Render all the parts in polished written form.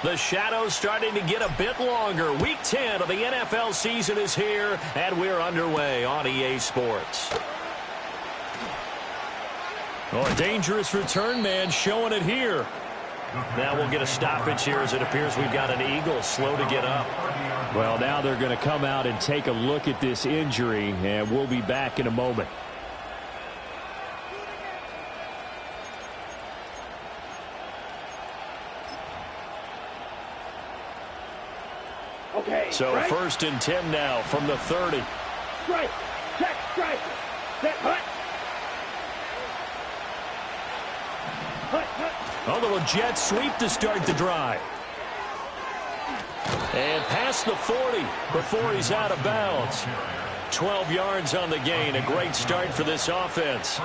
The shadow's starting to get a bit longer. Week 10 of the NFL season is here, and we're underway on EA Sports. Oh, a dangerous return man showing it here. Now we'll get a stoppage here as it appears we've got an Eagle slow to get up. Well, now they're going to come out and take a look at this injury, and we'll be back in a moment. Okay, so right. 1st and 10 now from the 30. Strike, check, strike, set, hut. A little jet sweep to start the drive. And past the 40 before he's out of bounds. 12 yards on the gain. A great start for this offense.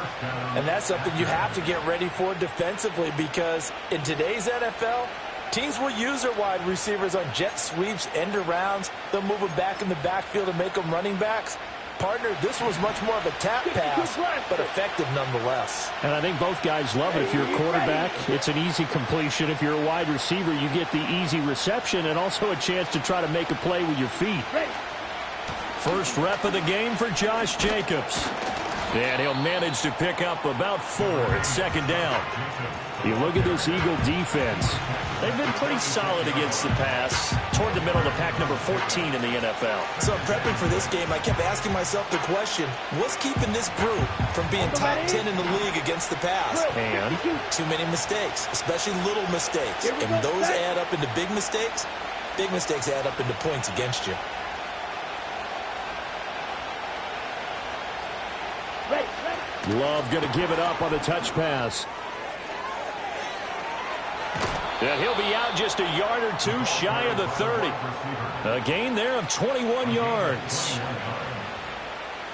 And that's something you have to get ready for defensively, because in today's NFL, teams will use their wide receivers on jet sweeps, end arounds. They'll move them back in the backfield and make them running backs. Partner, this was much more of a tap pass, but effective nonetheless. And I think both guys love it. If you're a quarterback, it's an easy completion. If you're a wide receiver, you get the easy reception and also a chance to try to make a play with your feet. First rep of the game for Josh Jacobs. And he'll manage to pick up about 4 at 2nd down. You look at this Eagle defense. They've been pretty solid against the pass. Toward the middle of the pack, number 14 in the NFL. So prepping for this game, I kept asking myself the question, what's keeping this group from being top 10 in the league against the pass? And too many mistakes, especially little mistakes. And those add up into big mistakes. Big mistakes add up into points against you. Love going to give it up on the touch pass. And he'll be out just a yard or 2 shy of the 30. A gain there of 21 yards.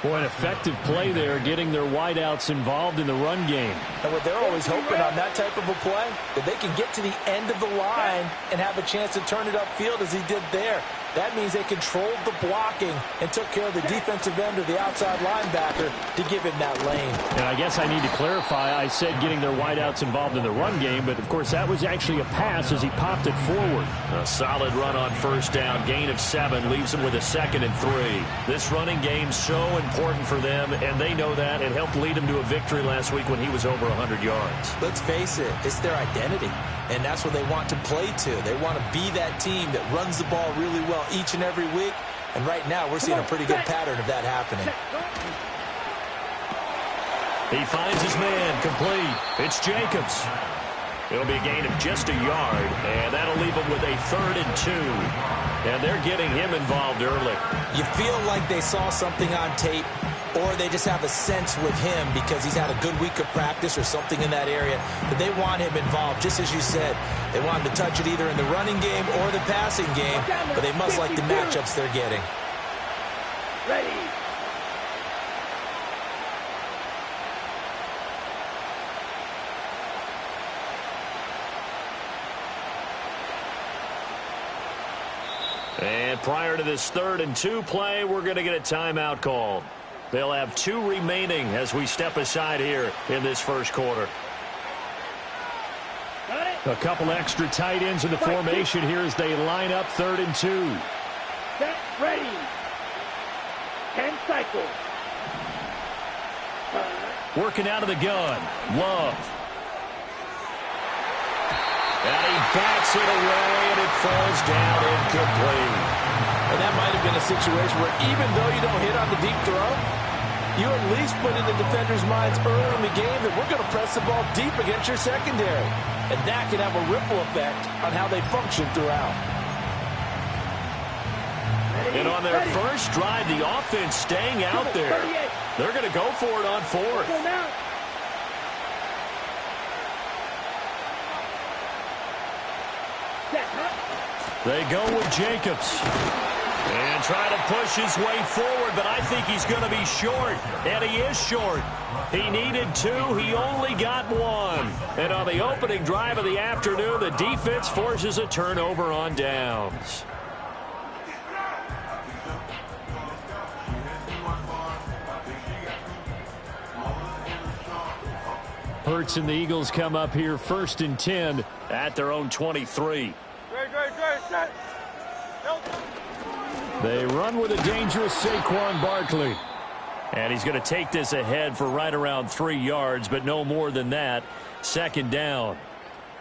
Boy, an effective play there, getting their wideouts involved in the run game. And what they're always hoping on that type of a play, that they can get to the end of the line and have a chance to turn it upfield as he did there. That means they controlled the blocking and took care of the defensive end or the outside linebacker to give him that lane. And I guess I need to clarify, I said getting their wideouts involved in the run game, but of course that was actually a pass as he popped it forward. A solid run on 1st down, gain of 7, leaves them with a 2nd and 3. This running game so important for them, and they know that. It helped lead them to a victory last week when he was over 100 yards. Let's face it, it's their identity, and that's what they want to play to. They want to be that team that runs the ball really well each and every week, and right now we're seeing a pretty good pattern of that happening. He finds his man complete. It's Jacobs. It'll be a gain of just a yard, and that'll leave him with a 3rd and 2. And they're getting him involved early. You feel like they saw something on tape, or they just have a sense with him because he's had a good week of practice or something in that area that they want him involved. Just as you said, they want him to touch it either in the running game or the passing game, but they must like the matchups they're getting. Ready. And prior to this 3rd and 2 play, we're going to get a timeout called. They'll have 2 remaining as we step aside here in this first quarter. A couple extra tight ends in the formation here as they line up 3rd and 2. Set, ready. 10 cycles. Working out of the gun. Love. And he bats it away, and it falls down incomplete. And that might have been a situation where even though you don't hit on the deep throw, you at least put in the defender's minds early in the game that we're going to press the ball deep against your secondary. And that can have a ripple effect on how they function throughout. And on their first drive, the offense staying out there. They're going to go for it on 4th. They go with Jacobs. And try to push his way forward, but I think he's going to be short. And he is short. He needed 2. He only got 1. And on the opening drive of the afternoon, the defense forces a turnover on downs. Hurts and the Eagles come up here 1st and 10 at their own 23. They run with a dangerous Saquon Barkley. And he's going to take this ahead for right around 3 yards, but no more than that. 2nd down.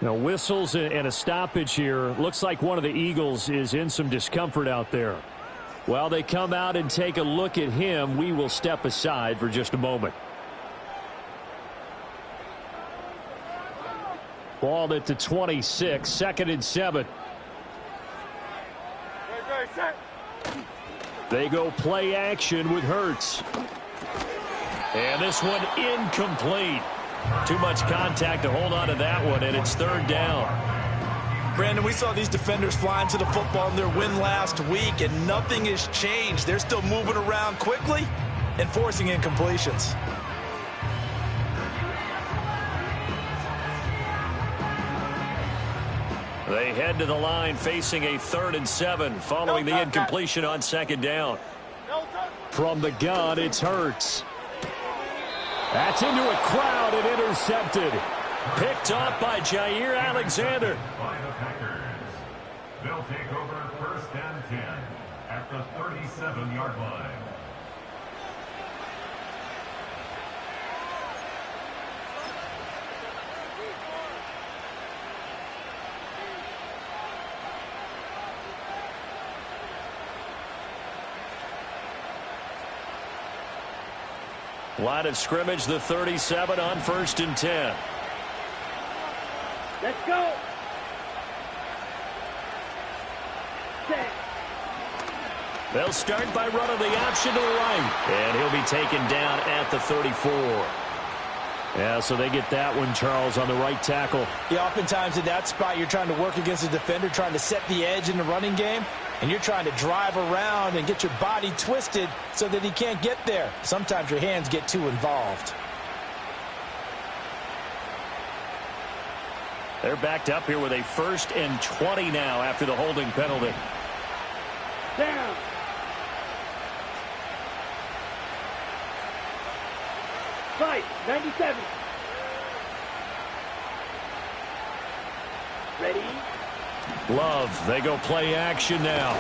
Now, whistles and a stoppage here. Looks like one of the Eagles is in some discomfort out there. While they come out and take a look at him, we will step aside for just a moment. Ball at the 26, 2nd and 7. They go play action with Hurts. And this one incomplete. Too much contact to hold on to that one, and it's 3rd down. Brandon, we saw these defenders flying to the football in their win last week, and nothing has changed. They're still moving around quickly and forcing incompletions. They head to the line facing a 3rd and 7 following the incompletion on 2nd down. From the gun, it's Hurts. That's into a crowd and intercepted. Picked off by Jair Alexander. They'll take over 1st and 10 at the 37-yard line. Line of scrimmage, the 37 on 1st and 10. Let's go. Set. They'll start by running the option to the right. And he'll be taken down at the 34. Yeah, so they get that one, Charles, on the right tackle. Yeah, oftentimes in that spot, you're trying to work against a defender, trying to set the edge in the running game, and you're trying to drive around and get your body twisted so that he can't get there. Sometimes your hands get too involved. They're backed up here with a 1st and 20 now after the holding penalty. Down. Fight. 97. Ready? Love, they go play action now.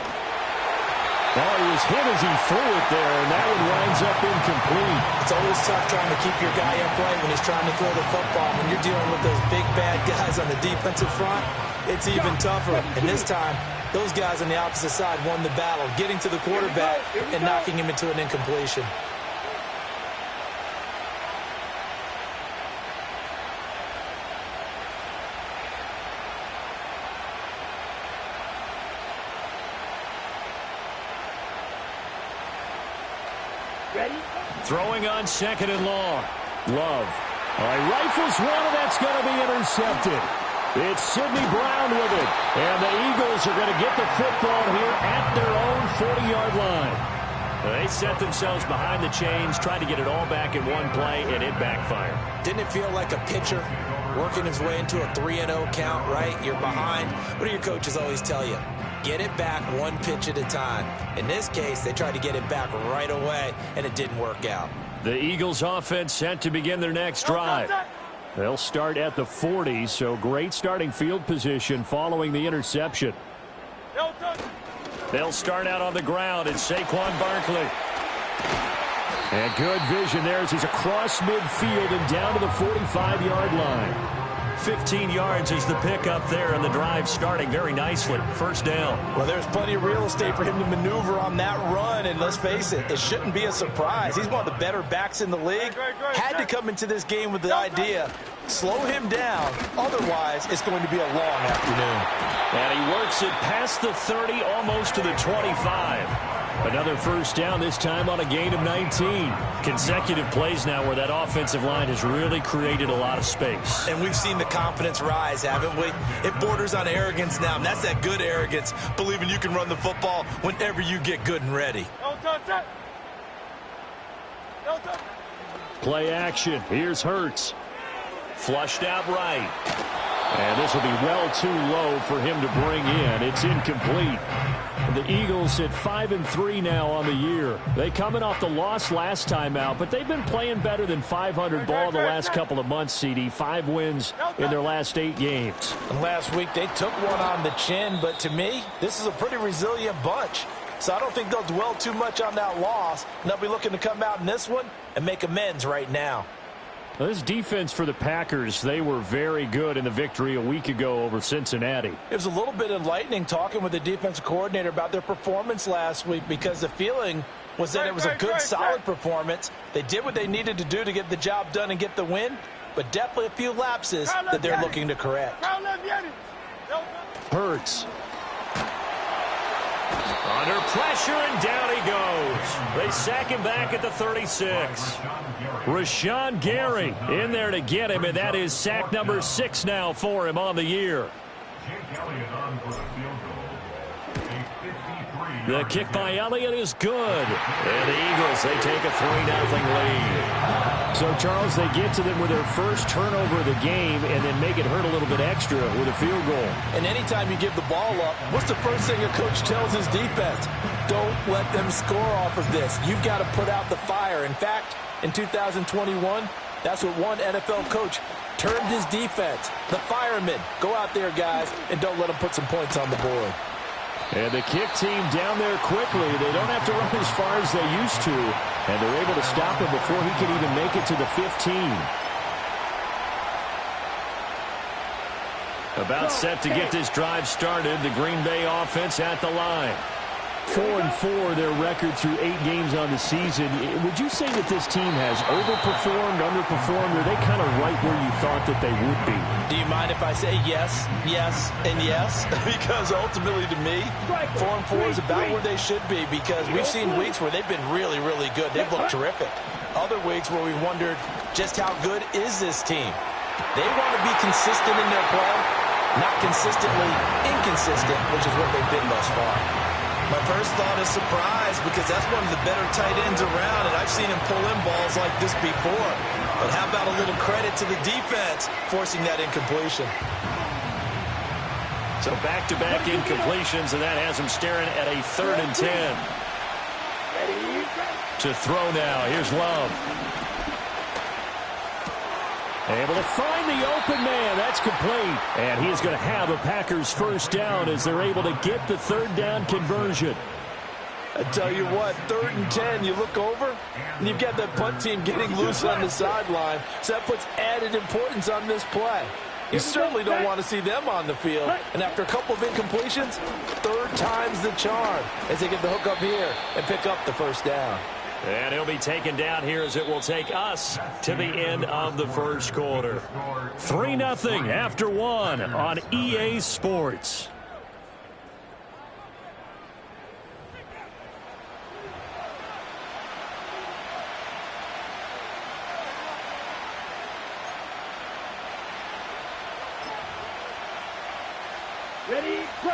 Oh, he was hit as he threw it there, and that one winds up incomplete. It's always tough trying to keep your guy upright when he's trying to throw the football. When you're dealing with those big, bad guys on the defensive front, it's even tougher. And this time, those guys on the opposite side won the battle, getting to the quarterback and knocking him into an incompletion. Ready? Throwing on 2nd and long. Love. All right, rifles one, and that's going to be intercepted. It's Sidney Brown with it. And the Eagles are going to get the football here at their own 40-yard line. They set themselves behind the chains, trying to get it all back in one play, and it backfired. Didn't it feel like a pitcher working his way into a 3-0 count, right? You're behind. What do your coaches always tell you? Get it back one pitch at a time. In this case, they tried to get it back right away, and it didn't work out. The Eagles offense set to begin their next drive. They'll start at the 40, so great starting field position following the interception. They'll start out on the ground. It's Saquon Barkley. And good vision there as he's across midfield and down to the 45-yard line. 15 yards is the pickup there, and the drive starting very nicely. 1st down. Well, there's plenty of real estate for him to maneuver on that run, and let's face it, it shouldn't be a surprise. He's one of the better backs in the league. Had to come into this game with the idea, slow him down, otherwise it's going to be a long afternoon. And he works it past the 30, almost to the 25. Another 1st down, this time on a gain of 19. Consecutive plays now where that offensive line has really created a lot of space. And we've seen the confidence rise, haven't we? It borders on arrogance now, and that's that good arrogance, believing you can run the football whenever you get good and ready. Play action. Here's Hurts. Flushed out right. And this will be well too low for him to bring in. It's incomplete. The Eagles sit 5-3 now on the year. They coming off the loss last time out, but they've been playing better than 500 ball the last couple of months, CD. 5 wins in their last 8 games. And last week they took one on the chin, but to me, this is a pretty resilient bunch. So I don't think they'll dwell too much on that loss. And they'll be looking to come out in this one and make amends right now. Well, this defense for the Packers, they were very good in the victory a week ago over Cincinnati. It was a little bit enlightening talking with the defensive coordinator about their performance last week, because the feeling was that it was a good, solid performance. They did what they needed to do to get the job done and get the win, but definitely a few lapses that they're looking to correct. Hurts. Under pressure, and down he goes. They sack him back at the 36. Rashawn Gary in there to get him, and that is sack number 6 now for him on the year. The kick by Elliott is good. And the Eagles, they take a 3-0 lead. So, Charles, they get to them with their first turnover of the game and then make it hurt a little bit extra with a field goal. And anytime you give the ball up, what's the first thing a coach tells his defense? Don't let them score off of this. You've got to put out the fire. In fact, in 2021, that's what one NFL coach termed his defense. The firemen. Go out there, guys, and don't let them put some points on the board. And the kick team down there quickly. They don't have to run as far as they used to. And they're able to stop him before he can even make it to the 15. About set to get this drive started. The Green Bay offense at the line. 4-4 their record through 8 games on the season. Would you say that this team has overperformed, underperformed, or are they kind of right where you thought that they would be? Do you mind if I say yes, yes, and yes? Because ultimately to me, 4-4 is about where they should be, because we've seen weeks where they've been really, really good. They've looked terrific. Other weeks where we've wondered just how good is this team. They want to be consistent in their play, not consistently inconsistent, which is what they've been thus far. My first thought is surprise, because that's one of the better tight ends around, and I've seen him pull in balls like this before. But how about a little credit to the defense forcing that incompletion? So back-to-back incompletions, and that has him staring at a 3rd and 10. To throw now. Here's Love. Able to find the open man. That's complete. And he is going to have a Packers first down as they're able to get the 3rd down conversion. I tell you what, 3rd and 10, you look over, and you've got that punt team getting loose on the sideline. So that puts added importance on this play. You certainly don't want to see them on the field. And after a couple of incompletions, 3rd time's the charm as they get the hook up here and pick up the first down. And he'll be taken down here as it will take us to the end of the first quarter. 3-0 after 1 on EA Sports.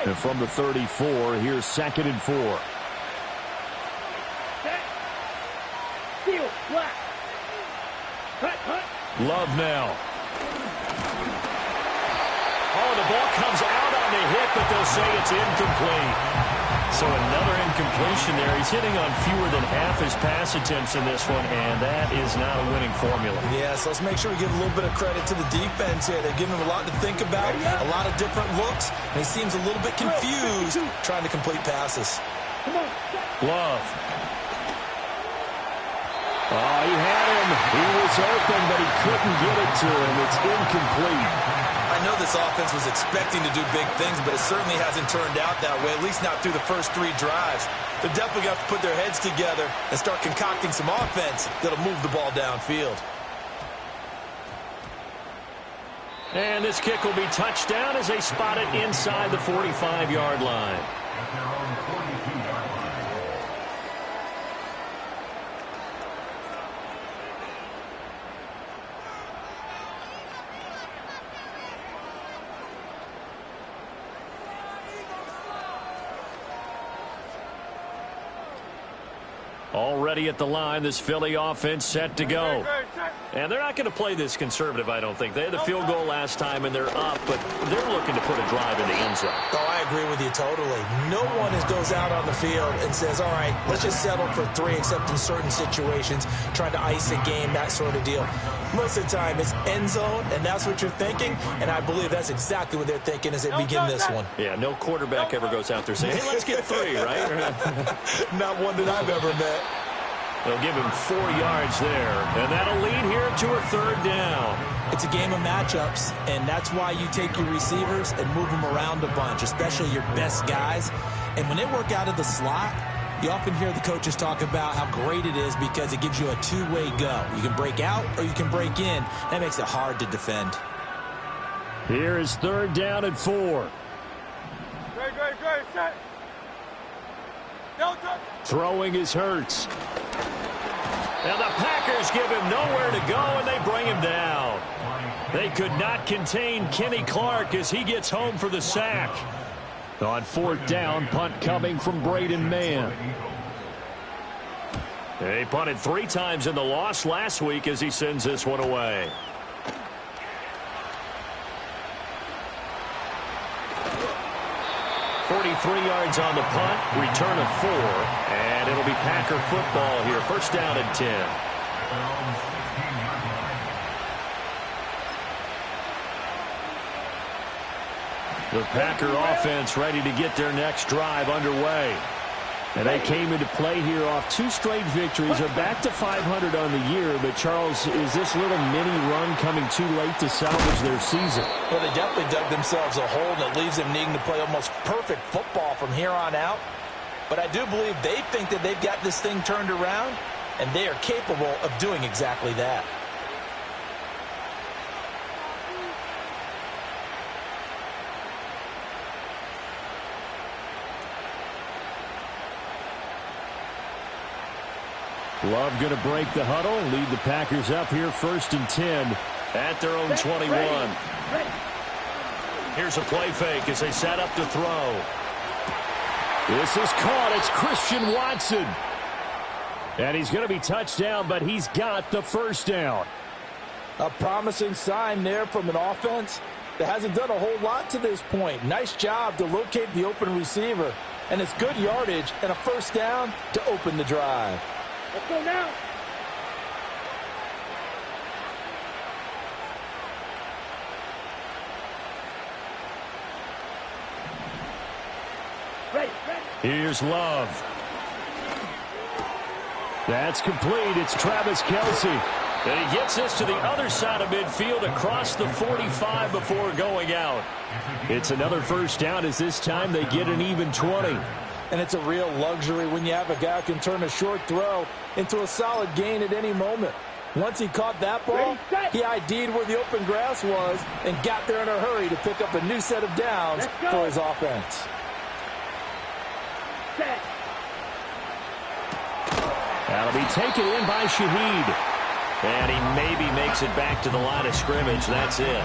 And from the 34, here's 2nd and 4. Love now. Oh, the ball comes out on the hit, but they'll say it's incomplete. So another incompletion there. He's hitting on fewer than half his pass attempts in this one, and that is not a winning formula. Yes, let's make sure we give a little bit of credit to the defense here. They've given him a lot to think about, a lot of different looks, and he seems a little bit confused trying to complete passes. Love. Oh, he had him. He was open, but he couldn't get it to him. It's incomplete. I know this offense was expecting to do big things, but it certainly hasn't turned out that way, at least not through the first 3 drives. They're definitely going to have to put their heads together and start concocting some offense that'll move the ball downfield. And this kick will be touched down as they spot it inside the 45-yard line. ready at the line. This Philly offense set to go. And they're not going to play this conservative, I don't think. They had the field goal last time, and they're up, but they're looking to put a drive in the end zone. Oh, I agree with you totally. No one goes out on the field and says, all right, let's just settle for 3, except in certain situations, trying to ice a game, that sort of deal. Most of the time, it's end zone, and that's what you're thinking, and I believe that's exactly what they're thinking as they begin this one. Yeah, no quarterback ever goes out there saying, hey, let's get 3, right? Not one that I've ever met. They'll give him 4 yards there, and that'll lead here to a 3rd down. It's a game of matchups, and that's why you take your receivers and move them around a bunch, especially your best guys. And when they work out of the slot, you often hear the coaches talk about how great it is because it gives you a two-way go. You can break out or you can break in. That makes it hard to defend. Here is 3rd down and 4. Great, set. Throwing is Hurts. Now the Packers give him nowhere to go, and they bring him down. They could not contain Kenny Clark as he gets home for the sack. On 4th down, punt coming from Braden Mann. He punted 3 times in the loss last week as he sends this one away. .43 yards on the punt, return of 4, and it'll be Packer football here. 1st down and 10. The Packer offense ready to get their next drive underway. And they came into play here off 2 straight victories. They're back to 500 on the year. But, Charles, is this little mini run coming too late to salvage their season? Well, they definitely dug themselves a hole that leaves them needing to play almost perfect football from here on out. But I do believe they think that they've got this thing turned around, and they are capable of doing exactly that. Love going to break the huddle, lead the Packers up here 1st and 10 at their own 21. Here's a play fake as they set up to throw. This is caught. It's Christian Watson. And he's going to be touched down, but he's got the 1st down. A promising sign there from an offense that hasn't done a whole lot to this point. Nice job to locate the open receiver. And it's good yardage and a 1st down to open the drive. Let's go now. Ready. Here's Love. That's complete. It's Travis Kelce. And he gets this to the other side of midfield across the 45 before going out. It's another 1st down as this time they get an even 20. And it's a real luxury when you have a guy who can turn a short throw into a solid gain at any moment. Once he caught that ball, he ID'd where the open grass was and got there in a hurry to pick up a new set of downs for his offense. That'll be taken in by Shaheed. And he maybe makes it back to the line of scrimmage. That's it.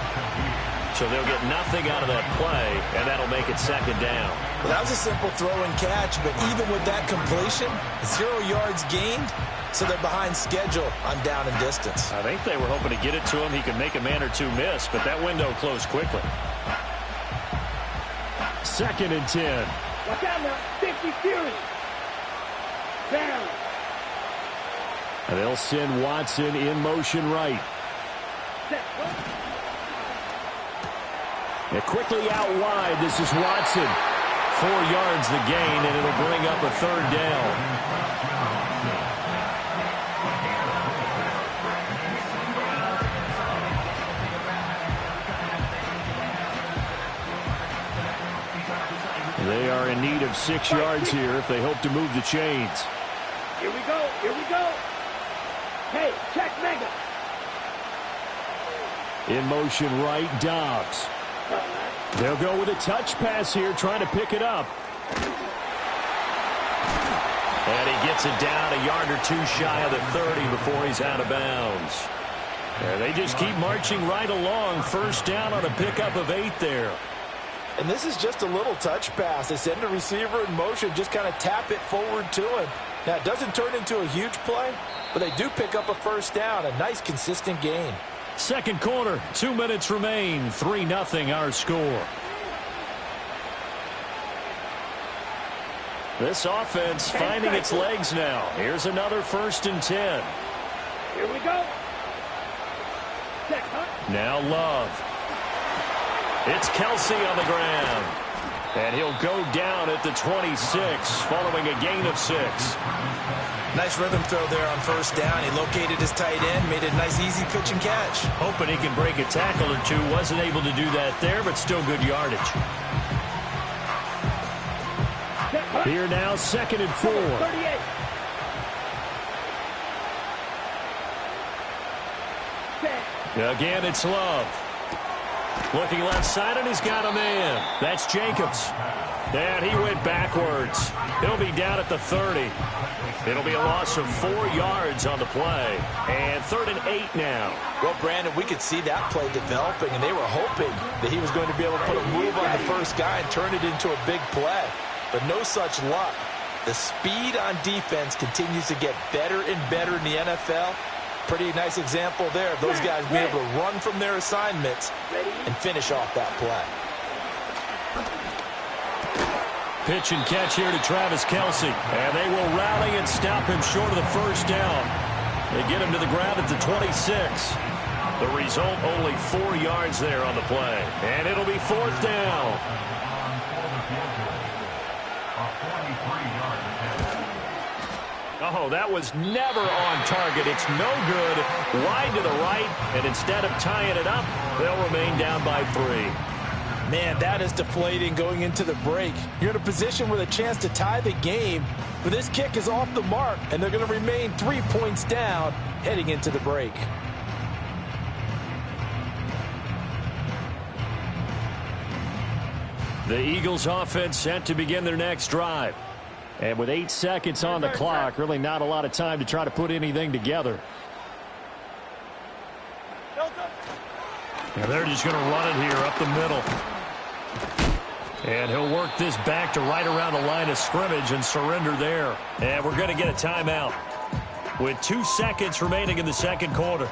So they'll get nothing out of that play, and that'll make it 2nd down. Well, that was a simple throw and catch, but even with that completion, 0 yards gained, so they're behind schedule on down and distance. I think they were hoping to get it to him. He could make a man or 2 miss, but that window closed quickly. 2nd and 10. Watch out now. 50 Fury. Down. And they'll send Watson in motion right. And quickly out wide, this is Watson. 4 yards the gain, and it'll bring up a 3rd down. They are in need of 6 yards here if they hope to move the chains. Here we go. Hey, check Mega. In motion right, Dobbs. They'll go with a touch pass here, trying to pick it up. And he gets it down a yard or 2 shy of the 30 before he's out of bounds. And they just keep marching right along. 1st down on a pickup of 8 there. And this is just a little touch pass. They send the receiver in motion, just kind of tap it forward to him. Now, it doesn't turn into a huge play, but they do pick up a first down, a nice, consistent gain. Second quarter, 2 minutes remain, 3-0 our score. This offense finding its legs now. Here's another 1st and 10. Here we go. Check, now Love. It's Kelsey on the ground. And he'll go down at the 26 following a gain of 6. Nice rhythm throw there on first down. He located his tight end, made a nice easy pitch and catch. Hoping he can break a tackle or two. Wasn't able to do that there, but still good yardage. Here now, 2nd and 4. 38. Again, it's Love. Looking left side, and he's got a man. That's Jacobs. And he went backwards. He'll be down at the 30. It'll be a loss of 4 yards on the play. And 3rd and 8 now. Well, Brandon, we could see that play developing, and they were hoping that he was going to be able to put a move on the first guy and turn it into a big play. But no such luck. The speed on defense continues to get better and better in the NFL. Pretty nice example there of those guys being able to run from their assignments and finish off that play. Pitch and catch here to Travis Kelsey. And they will rally and stop him short of the first down. They get him to the ground at the 26. The result, only 4 yards there on the play. And it'll be 4th down. Oh, that was never on target. It's no good. Wide to the right, and instead of tying it up, they'll remain down by 3. Man, that is deflating going into the break. You're in a position with a chance to tie the game, but this kick is off the mark, and they're going to remain 3 points down heading into the break. The Eagles offense set to begin their next drive. And with 8 seconds on the clock, really not a lot of time to try to put anything together. And they're just going to run it here up the middle. And he'll work this back to right around the line of scrimmage and surrender there. And we're going to get a timeout with 2 seconds remaining in the second quarter.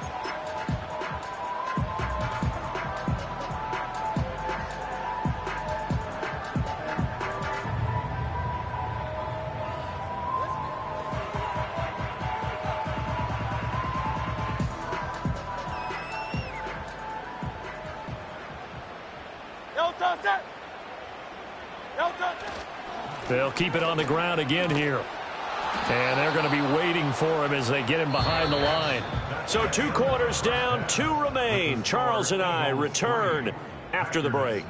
They'll keep it on the ground again here. And they're going to be waiting for him as they get him behind the line. So 2 quarters down, 2 remain. Charles and I return after the break.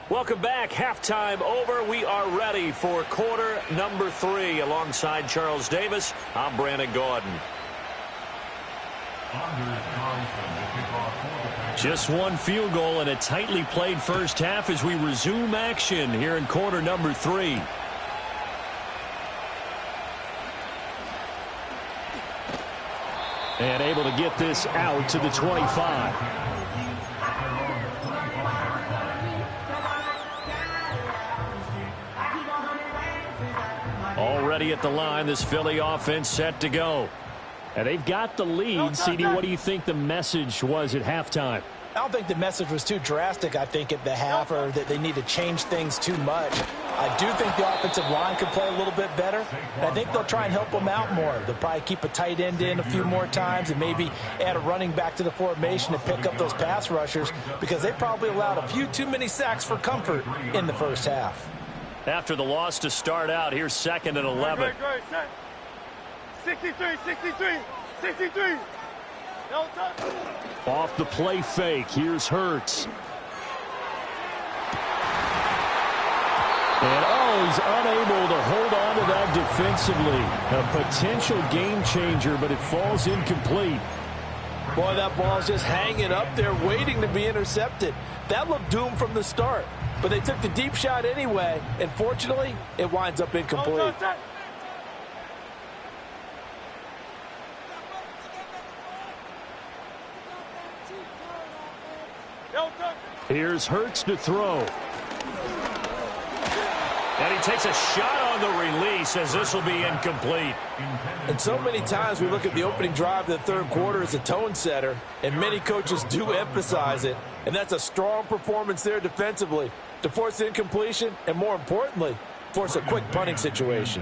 Welcome back. Halftime over. We are ready for quarter number 3. Alongside Charles Davis, I'm Brandon Gaudin. Just 1 field goal and a tightly played first half as we resume action here in quarter number 3. And able to get this out to the 25. Already at the line, this Philly offense set to go. And they've got the lead. CD, what do you think the message was at halftime? I don't think the message was too drastic, I think, at the half, or that they need to change things too much. I do think the offensive line could play a little bit better. And I think they'll try and help them out more. They'll probably keep a tight end in a few more times and maybe add a running back to the formation to pick up those pass rushers, because they probably allowed a few too many sacks for comfort in the first half. After the loss to start out, here's 2nd and 11. 63. Off the play fake, here's Hurts. And he's unable to hold on to that defensively. A potential game changer, but it falls incomplete. Boy, that ball's just hanging up there, waiting to be intercepted. That looked doomed from the start, but they took the deep shot anyway, and fortunately, it winds up incomplete. Here's Hurts to throw. And he takes a shot on the release as this will be incomplete. And so many times we look at the opening drive of the third quarter as a tone setter, and many coaches do emphasize it. And that's a strong performance there defensively to force incompletion and, more importantly, force a quick punting situation.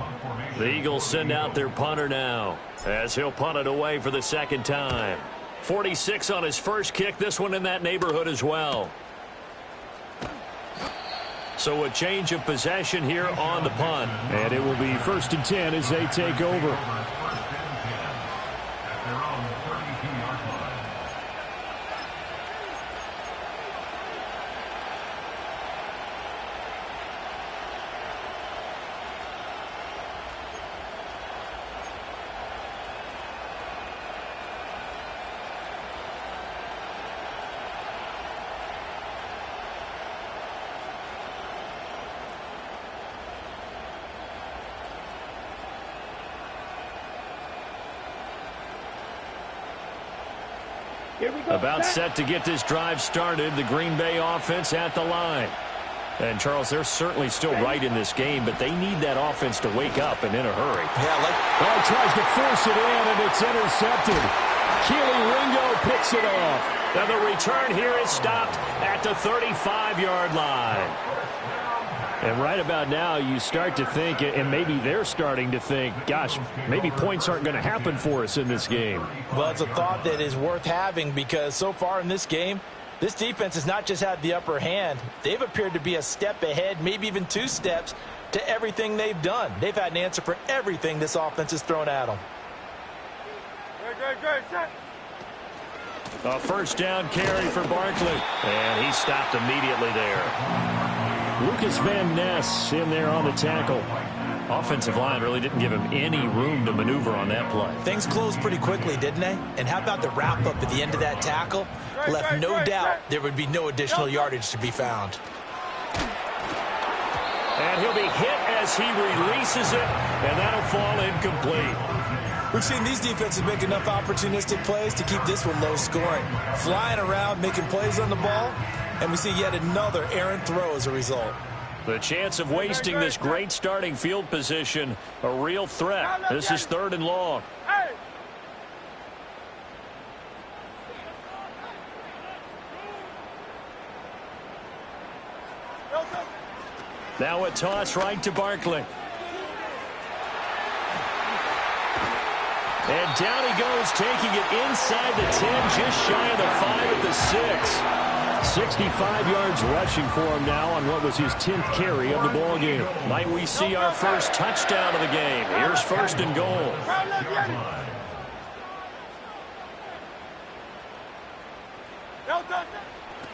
The Eagles send out their punter now as he'll punt it away for the second time. 46 on his first kick, this one in that neighborhood as well. So a change of possession here on the punt. And it will be 1st and 10 as they take over. About set to get this drive started. The Green Bay offense at the line. And, Charles, they're certainly still right in this game, but they need that offense to wake up and in a hurry. Yeah, tries to force it in, and it's intercepted. Keely Ringo picks it off. Now the return here is stopped at the 35-yard line. And right about now, you start to think, and maybe they're starting to think, gosh, maybe points aren't going to happen for us in this game. Well, it's a thought that is worth having because so far in this game, this defense has not just had the upper hand. They've appeared to be a step ahead, maybe even 2 steps to everything they've done. They've had an answer for everything this offense has thrown at them. A first down carry for Barkley. And he stopped immediately there. Lucas Van Ness in there on the tackle. Offensive line really didn't give him any room to maneuver on that play. Things closed pretty quickly, didn't they? And how about the wrap-up at the end of that tackle? Left no doubt there would be no additional yardage to be found. And he'll be hit as he releases it, and that'll fall incomplete. We've seen these defenses make enough opportunistic plays to keep this one low scoring. Flying around, making plays on the ball, and we see yet another errant throw as a result. The chance of wasting this great starting field position, a real threat. This is 3rd and long. Now a toss right to Barkley. And down he goes, taking it inside the 10, just shy of the 5 at the 6. 65 yards rushing for him now on what was his 10th carry of the ball game. Might we see our first touchdown of the game? Here's 1st and goal.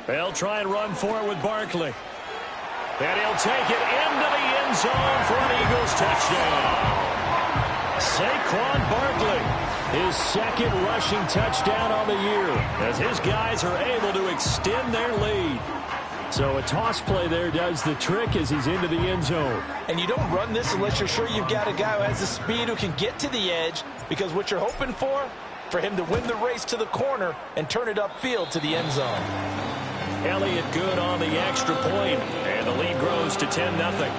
They'll try and run for it with Barkley. And he'll take it into the end zone for an Eagles touchdown. Saquon Barkley, his 2nd rushing touchdown on the year, as his guys are able to extend their lead. So a toss play there does the trick as he's into the end zone. And you don't run this unless you're sure you've got a guy who has the speed who can get to the edge, because what you're hoping for him to win the race to the corner and turn it upfield to the end zone. Elliott good on the extra point, and the lead grows to 10-0.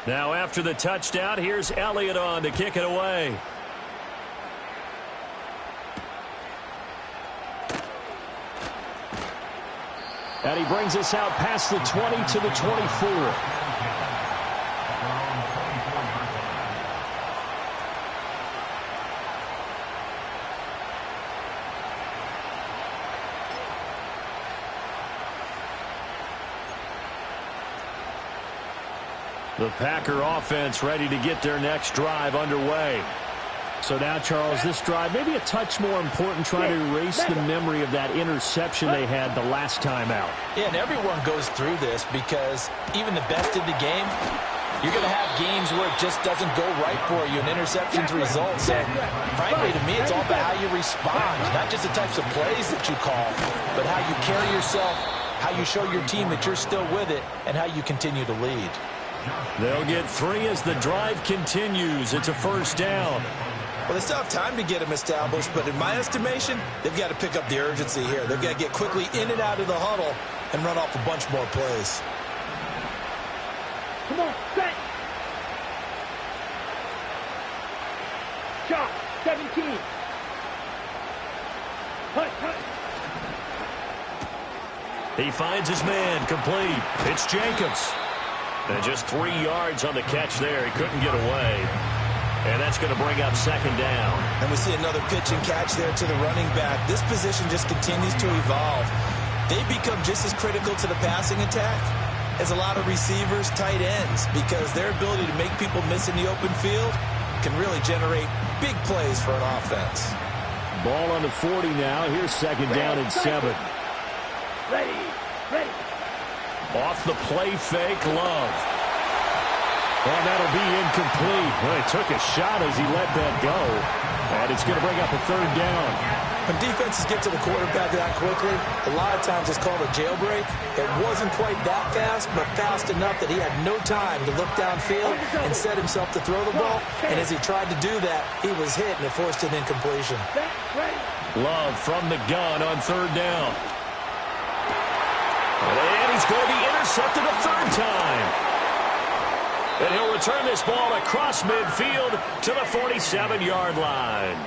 Now after the touchdown, here's Elliott on to kick it away. And he brings us out past the 20 to the 24. The Packer offense ready to get their next drive underway. So now, Charles, this drive maybe a touch more important, trying to erase the memory of that interception they had the last time out. Yeah, and everyone goes through this because even the best in the game, you're going to have games where it just doesn't go right for you, and interceptions result. So, frankly, to me, it's all about how you respond, not just the types of plays that you call, but how you carry yourself, how you show your team that you're still with it, and how you continue to lead. They'll get 3 as the drive continues. It's a first down. Well, they still have time to get him established, but in my estimation, they've got to pick up the urgency here. They've got to get quickly in and out of the huddle and run off a bunch more plays. Come on, set. Shot, 17. Hunt. He finds his man, complete. It's Jacobs. And just 3 yards on the catch there. He couldn't get away. And that's going to bring up second down. And we see another pitch and catch there to the running back. This position just continues to evolve. They become just as critical to the passing attack as a lot of receivers, tight ends, because their ability to make people miss in the open field can really generate big plays for an offense. Ball on the 40 now. Here's second down and 7. Ready. Off the play fake, Love. And that'll be incomplete. Well, he took a shot as he let that go. And it's going to bring up a third down. When defenses get to the quarterback that quickly, a lot of times it's called a jailbreak. It wasn't quite that fast, but fast enough that he had no time to look downfield and set himself to throw the ball. And as he tried to do that, he was hit, and it forced an incompletion. Love from the gun on third down. And he's going to be intercepted a third time. And he'll return this ball across midfield to the 47-yard line.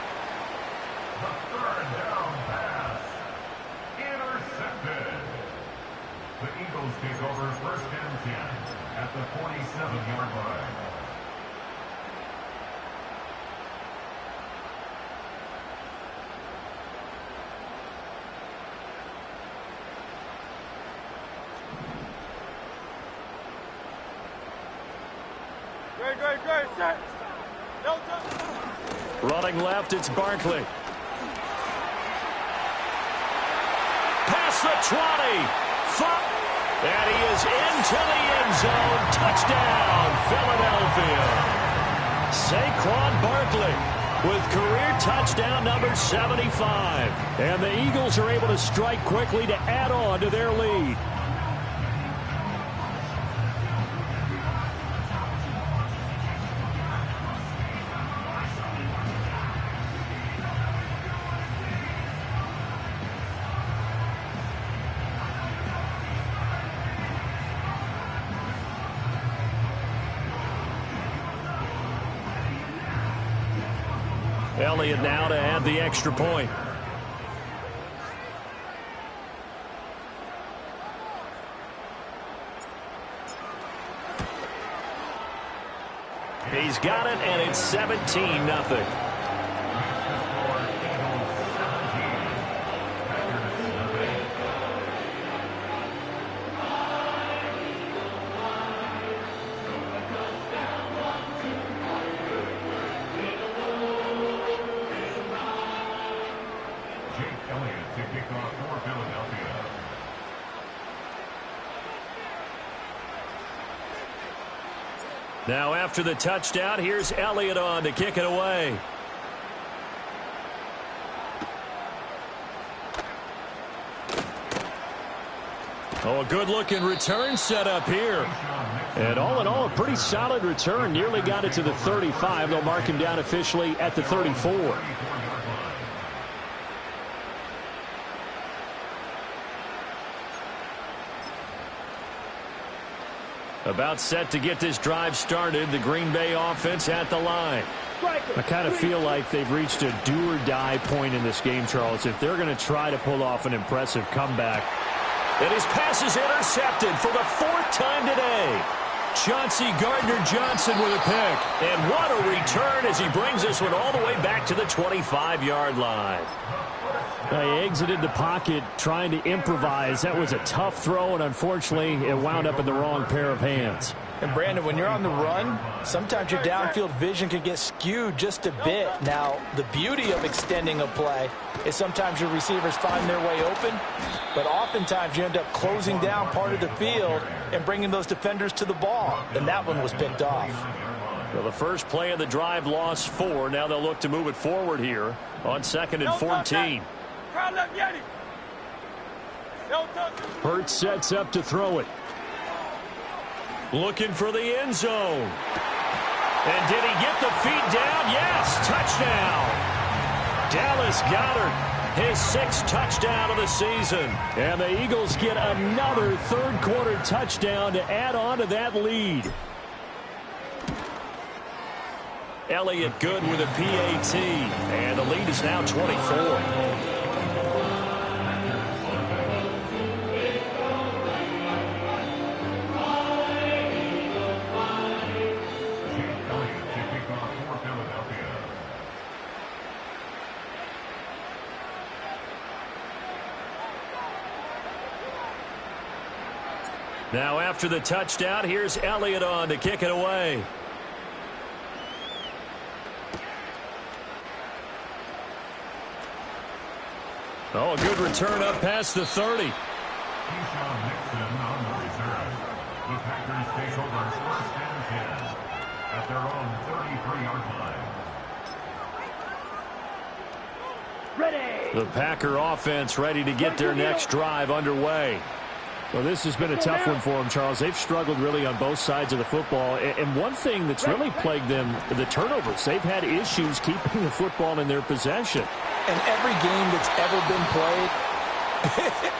The third down pass. Intercepted. The Eagles take over first and 10 at the 47-yard line. Great, set. Running left, it's Barkley. Past the 20. And he is into the end zone. Touchdown, Philadelphia. Saquon Barkley with career touchdown number 75. And the Eagles are able to strike quickly to add on to their lead. Elliott now to add the extra point. He's got it, and it's 17-0. Now after the touchdown, here's Elliott on to kick it away. Oh, a good-looking return set up here. And all in all, a pretty solid return. Nearly got it to the 35. They'll mark him down officially at the 34. About set to get this drive started. The Green Bay offense at the line. I kind of feel like they've reached a do-or-die point in this game, Charles, if they're going to try to pull off an impressive comeback. And his pass is intercepted for the 4th time today. Chauncey Gardner-Johnson with a pick. And what a return as he brings this one all the way back to the 25-yard line. He exited the pocket trying to improvise. That was a tough throw, and unfortunately, it wound up in the wrong pair of hands. And Brandon, when you're on the run, sometimes your downfield vision can get skewed just a bit. Now, the beauty of extending a play is sometimes your receivers find their way open, but oftentimes you end up closing down part of the field and bringing those defenders to the ball, and that one was picked off. Well, the first play of the drive lost 4. Now they'll look to move it forward here on 2nd and 14. Hurts sets up to throw it. Looking for the end zone. And did he get the feet down? Yes, touchdown. Dallas Goedert, his 6th touchdown of the season. And the Eagles get another third-quarter touchdown to add on to that lead. Elliott good with a PAT. And the lead is now 24. Now after the touchdown, here's Elliott on to kick it away. Oh, a good return up past the 30. Nixon on the reserve. The Packers take over 1st and 10 at their own 33-yard line. Ready. The Packer offense ready to get their next drive underway. Well, this has been a tough one for them, Charles. They've struggled really on both sides of the football. And one thing that's really plagued them, the turnovers. They've had issues keeping the football in their possession. And every game that's ever been played,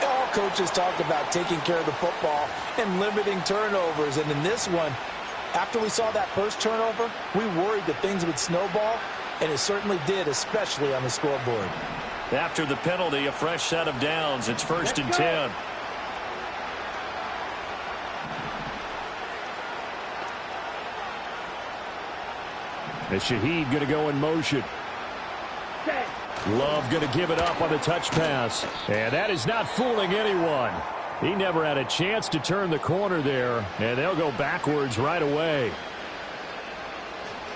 all coaches talk about taking care of the football and limiting turnovers. And in this one, after we saw that first turnover, we worried that things would snowball, and it certainly did, especially on the scoreboard. After the penalty, a fresh set of downs. It's 1st and 10. And Shaheed going to go in motion. Love going to give it up on the touch pass. And that is not fooling anyone. He never had a chance to turn the corner there. And they'll go backwards right away.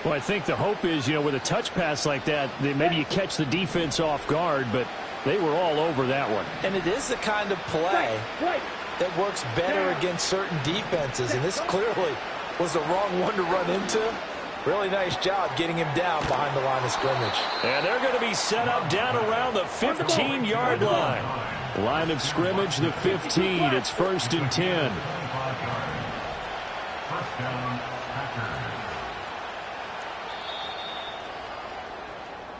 Well, I think the hope is, with a touch pass like that, maybe you catch the defense off guard, but they were all over that one. And it is the kind of play that works better against certain defenses. And this clearly was the wrong one to run into. Really nice job getting him down behind the line of scrimmage. And they're going to be set up down around the 15-yard line. Line of scrimmage, the 15. It's 1st and 10. First down, Packers.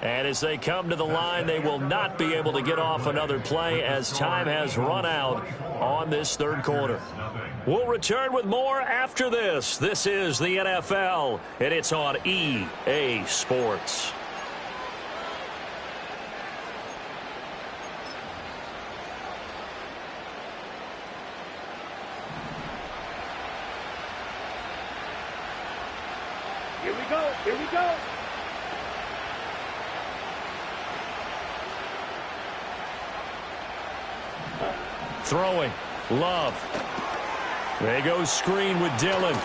And as they come to the line, they will not be able to get off another play as time has run out on this 3rd quarter. We'll return with more after this. This is the NFL, and it's on EA Sports. Here we go. Here we go. Throwing. Love. They go screen with Dillon.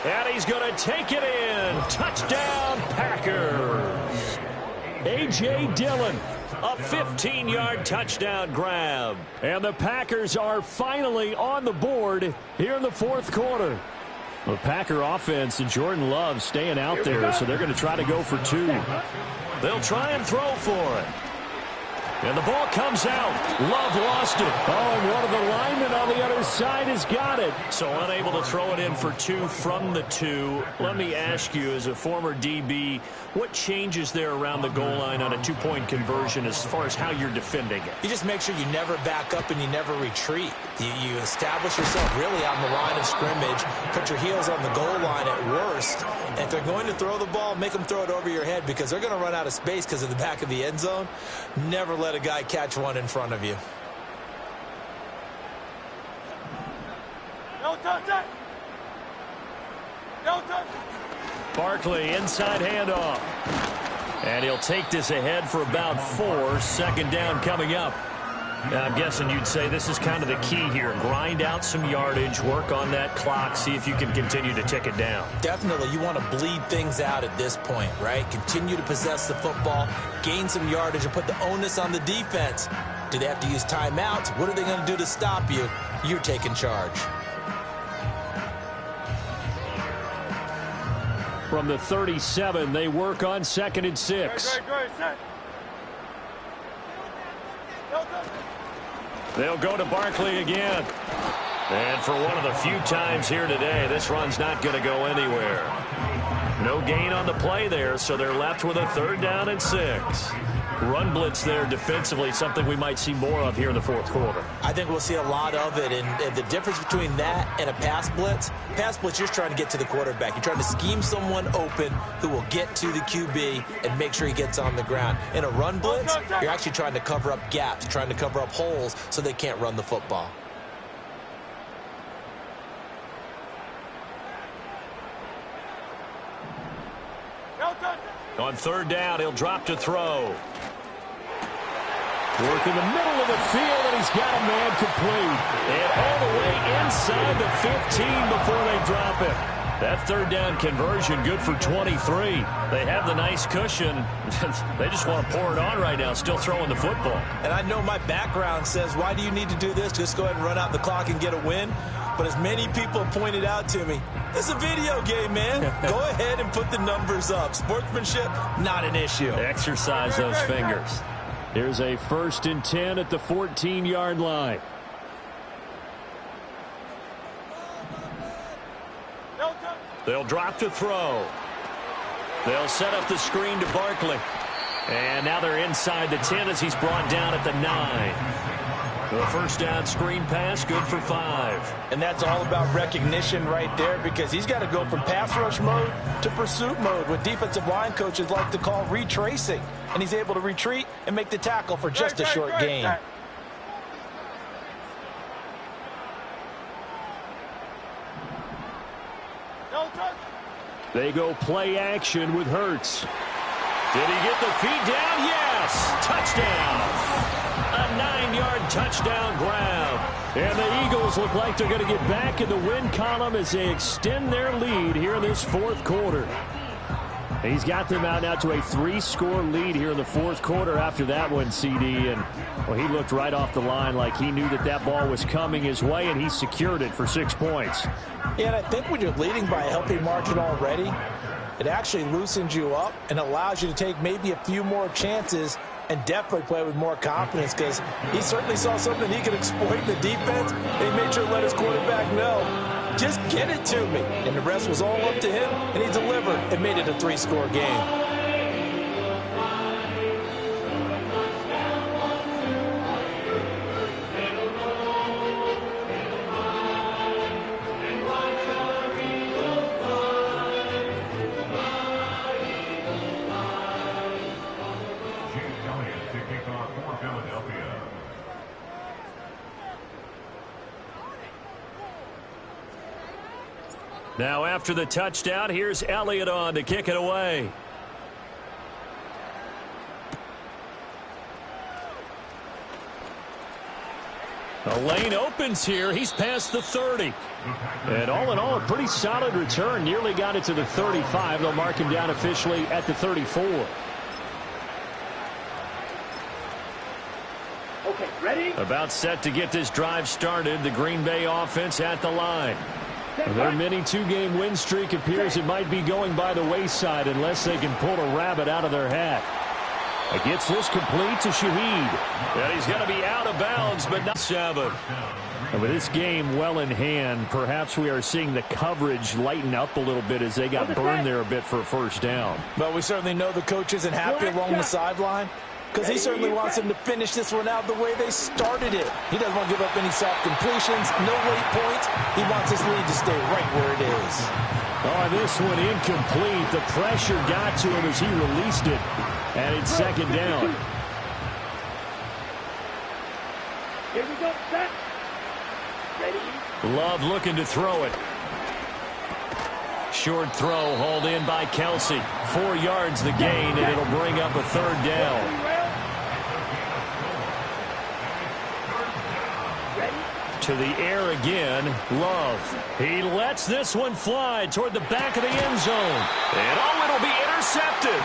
And he's going to take it in. Touchdown, Packers. A.J. Dillon, a 15-yard touchdown grab. And the Packers are finally on the board here in the 4th quarter. The Packer offense and Jordan Love staying out there, so they're going to try to go for 2. They'll try and throw for it. And the ball comes out. Love lost it. Oh, and one of the linemen on the other side has got it. So unable to throw it in for 2 from the 2. Let me ask you, as a former DB, what changes there around the goal line on a 2-point conversion as far as how you're defending it? You just make sure you never back up and you never retreat. You establish yourself really on the line of scrimmage, put your heels on the goal line at worst. And if they're going to throw the ball, make them throw it over your head because they're going to run out of space because of the back of the end zone. Never let a guy catch one in front of you. No touch it. No touch it. Barkley, inside handoff. And he'll take this ahead for about 4. 2nd down coming up. I'm guessing you'd say this is kind of the key here. Grind out some yardage, work on that clock, see if you can continue to tick it down. Definitely, you want to bleed things out at this point, right? Continue to possess the football, gain some yardage, and put the onus on the defense. Do they have to use timeouts? What are they going to do to stop you? You're taking charge. From the 37, they work on 2nd and 6. They'll go to Barkley again. And for one of the few times here today, this run's not going to go anywhere. No gain on the play there, so they're left with a 3rd down and 6. Run blitz there defensively, something we might see more of here in the 4th quarter. I think we'll see a lot of it, and the difference between that and a pass blitz, you're just trying to get to the quarterback. You're trying to scheme someone open who will get to the QB and make sure he gets on the ground. In a run blitz, you're actually trying to cover up gaps, trying to cover up holes so they can't run the football. On 3rd down, he'll drop to throw. Work in the middle of the field, and he's got a man complete. And all the way inside the 15 before they drop it. That 3rd down conversion good for 23. They have the nice cushion. They just want to pour it on right now, still throwing the football. And I know my background says, why do you need to do this? Just go ahead and run out the clock and get a win. But as many people pointed out to me, this is a video game, man. Go ahead and put the numbers up. Sportsmanship, not an issue. Exercise those fingers. Here's a 1st and 10 at the 14-yard line. They'll drop to throw. They'll set up the screen to Barkley. And now they're inside the 10 as he's brought down at the 9. The 1st down screen pass, good for 5. And that's all about recognition right there, because he's got to go from pass rush mode to pursuit mode, what defensive line coaches like to call retracing. And he's able to retreat and make the tackle for just a short gain. They go play action with Hurts. Did he get the feet down? Yes! Touchdown! A 9-yard touchdown grab. And the Eagles look like they're going to get back in the win column as they extend their lead here in this 4th quarter. He's got them out now to a 3-score lead here in the 4th quarter after that one, CD. And, well, he looked right off the line like he knew that ball was coming his way, and he secured it for 6 points. Yeah, and I think when you're leading by a healthy margin already, it actually loosens you up and allows you to take maybe a few more chances and definitely play with more confidence, because he certainly saw something he could exploit in the defense, and he made sure to let his quarterback know, just get it to me. And the rest was all up to him, and he delivered and made it a 3-score game. Now after the touchdown, here's Elliott on to kick it away. The lane opens here. He's past the 30. And all in all, a pretty solid return. Nearly got it to the 35. They'll mark him down officially at the 34. Okay, ready? About set to get this drive started. The Green Bay offense at the line. Their mini 2-game win streak appears it might be going by the wayside unless they can pull a rabbit out of their hat. It gets this complete to Shaheed. And he's going to be out of bounds, but not 7. And with this game well in hand, perhaps we are seeing the coverage lighten up a little bit as they got burned there a bit for a 1st down. But we certainly know the coach isn't happy along the sideline, because he certainly wants them to finish this one out the way they started it. He doesn't want to give up any soft completions, no late points. He wants his lead to stay right where it is. Oh, this one incomplete. The pressure got to him as he released it. And it's 2nd down. Here we go, set. Ready? Love looking to throw it. Short throw hauled in by Kelsey. 4 yards the gain, and it'll bring up a 3rd down. To the air again, Love. He lets this one fly toward the back of the end zone. And it'll be intercepted.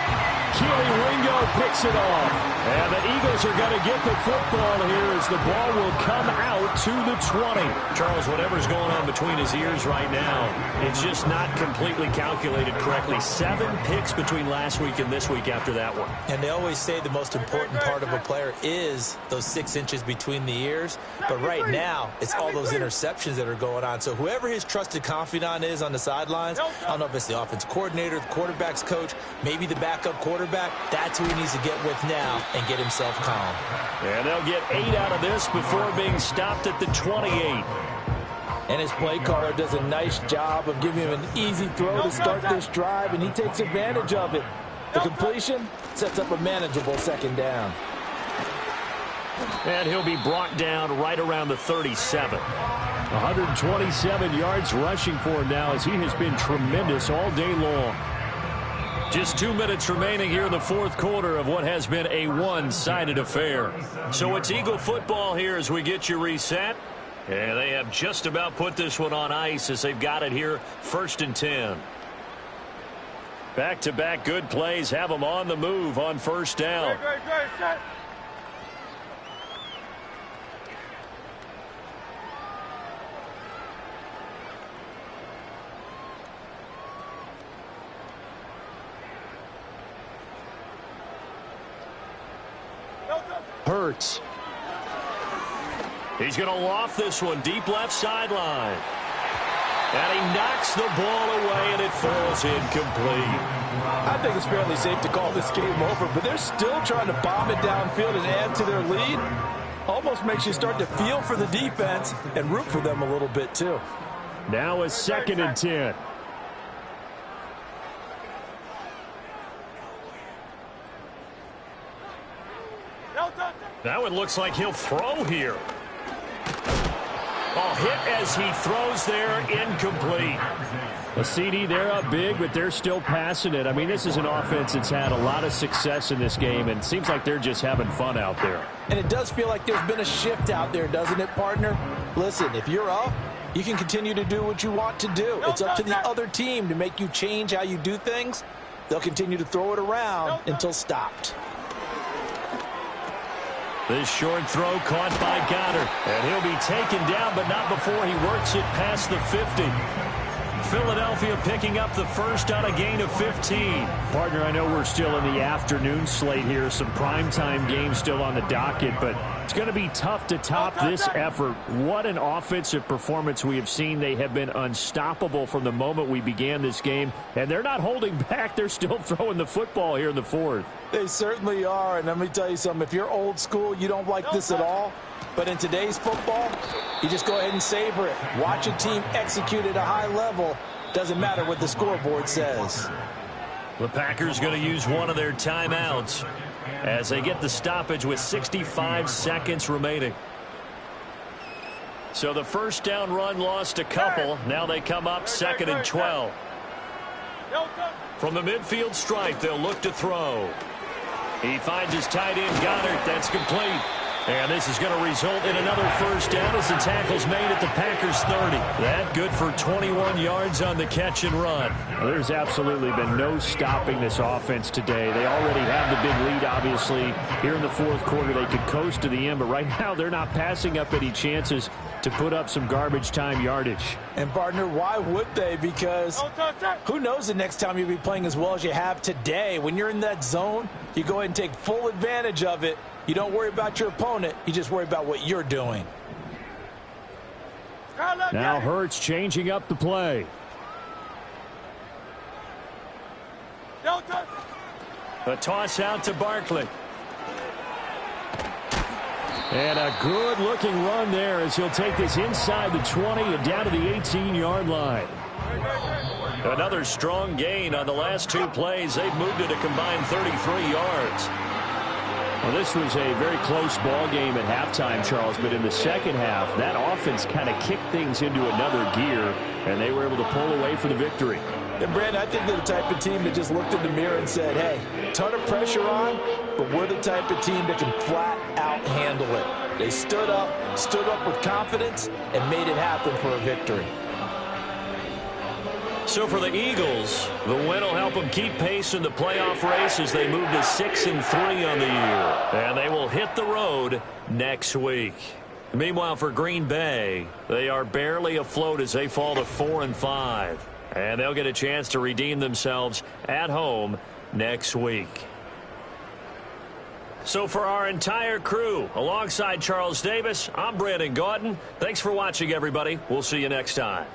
Keely Ringo picks it off. And the Eagles are going to get the football here as the ball will come out to the 20. Charles, whatever's going on between his ears right now, it's just not completely calculated correctly. 7 picks between last week and this week after that one. And they always say the most important part of a player is those 6 inches between the ears. But right now, it's all those interceptions that are going on. So whoever his trusted confidant is on the sidelines, I don't know if it's the offense coordinator, the quarterback's coach, maybe the backup quarterback, that's who he needs to get with now and get himself calm. And they'll get 8 out of this before being stopped at the 28. And his play caller does a nice job of giving him an easy throw to start this drive, and he takes advantage of it. The completion sets up a manageable second down. And he'll be brought down right around the 37. 127 yards rushing for him now as he has been tremendous all day long. Just 2 minutes remaining here in the fourth quarter of what has been a one-sided affair. So it's Eagle football here as we get you reset. And they have just about put this one on ice as they've got it here, 1st and 10. Back-to-back good plays have them on the move on first down. Hurts. He's going to loft this one deep left sideline. And he knocks the ball away, and it falls incomplete. I think it's fairly safe to call this game over, but they're still trying to bomb it downfield and add to their lead. Almost makes you start to feel for the defense and root for them a little bit, too. Now a 2nd and 10. Now it looks like he'll throw here. Oh, hit as he throws there, incomplete. A CD, they're up big, but they're still passing it. I mean, this is an offense that's had a lot of success in this game, and it seems like they're just having fun out there. And it does feel like there's been a shift out there, doesn't it, partner? Listen, if you're up, you can continue to do what you want to do. It's up to the other team to make you change how you do things. They'll continue to throw it around until stopped. This short throw caught by Goddard. And he'll be taken down, but not before he works it past the 50. Philadelphia picking up the first on a gain of 15. Partner, I know we're still in the afternoon slate here. Some primetime games still on the docket, but it's going to be tough to top this effort. What an offensive performance we have seen. They have been unstoppable from the moment we began this game, and they're not holding back. They're still throwing the football here in the fourth. They certainly are, and let me tell you something. If you're old school, you don't like this at all. But in today's football, you just go ahead and savor it. Watch a team execute at a high level. Doesn't matter what the scoreboard says. The Packers going to use one of their timeouts as they get the stoppage with 65 seconds remaining. So the first down run lost a couple. Now they come up 2nd and 12. From the midfield stripe, they'll look to throw. He finds his tight end, Goddard. That's complete. And this is going to result in another first down as the tackle's made at the Packers 30. That good for 21 yards on the catch and run. Well, there's absolutely been no stopping this offense today. They already have the big lead, obviously. Here in the fourth quarter, they could coast to the end, but right now they're not passing up any chances to put up some garbage time yardage. And, partner, why would they? Because who knows the next time you'll be playing as well as you have today. When you're in that zone, you go ahead and take full advantage of it. You don't worry about your opponent. You just worry about what you're doing. Now Hurts changing up the play. A toss out to Barkley. And a good-looking run there as he'll take this inside the 20 and down to the 18-yard line. Another strong gain on the last 2 plays. They've moved it a combined 33 yards. Well, this was a very close ball game at halftime, Charles, but in the second half, that offense kind of kicked things into another gear, and they were able to pull away for the victory. And, Brandon, I think they're the type of team that just looked in the mirror and said, hey, a ton of pressure on, but we're the type of team that can flat out handle it. They stood up with confidence, and made it happen for a victory. So for the Eagles, the win will help them keep pace in the playoff race as they move to 6-3 on the year. And they will hit the road next week. Meanwhile, for Green Bay, they are barely afloat as they fall to 4-5. And they'll get a chance to redeem themselves at home next week. So for our entire crew, alongside Charles Davis, I'm Brandon Gaudin. Thanks for watching, everybody. We'll see you next time.